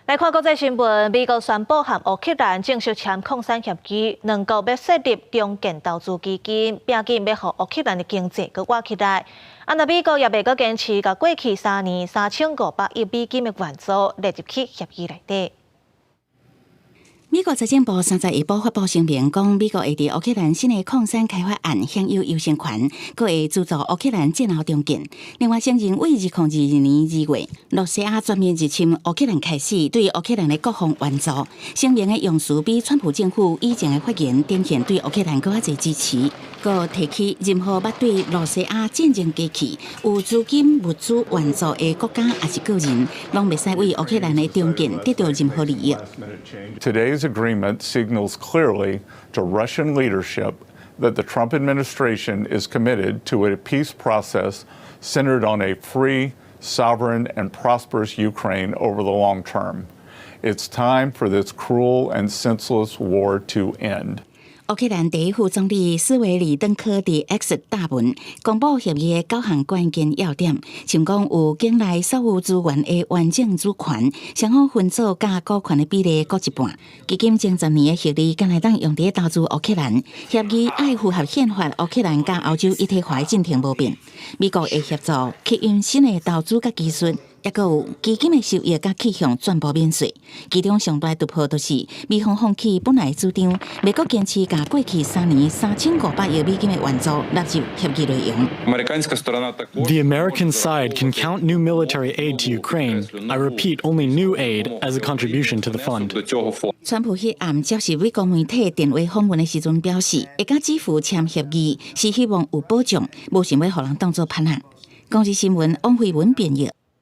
来看国际新闻，美国宣布和乌克兰正式签扩散协议，两国要设立中建投资基金，并紧要让乌克兰的经济搁活起来。那美国也未搁坚持，甲过去3年3500亿美金的援助列入去协议内底。美国财政部31日发布声明，讲美国会伫乌克兰新的矿山开发案享有优先权，佮会资助乌克兰建好中建。另外，承认为2022年2月，罗西亚全面入侵乌克兰开始，对乌克兰的国防援助。声明的用词比川普政府以前的发言展现对乌克兰更加侪支持，佮提起任何捌对罗西亚战争机器有资金物资援助的国家也是个人，拢袂使为乌克兰的中建得到任何利益。Today's agreement signals clearly to Russian leadership that the Trump administration is committed to a peace process centered on a free, sovereign, and prosperous Ukraine over the long term. It's time for this cruel and senseless war to end. 乌克兰第一副总理斯维里登科伫 X 大文公布协议的9项关键要点，像讲有境内所有资源的完整主权，双方分组加股权的比例各一半。基金前10年的协议，将来当用伫投资乌克兰。协议爱符合宪法，乌克兰甲欧洲一体化的进程无变。美国会协助吸引新的投资甲技术。也佮有基金的收益甲去向全部免税，其中上大突破就是美方放弃本来主张，美国坚持甲过去3年3500亿美金的援助纳入协议内容。The American side can count new military aid to Ukraine. I repeat, only new aid as a contribution to the fund. 川普迄暗接受美国媒体电话访问的时阵表示，会甲支付签协议是希望有保障，无想要互人当作叛逆。公司新闻汪慧文编译。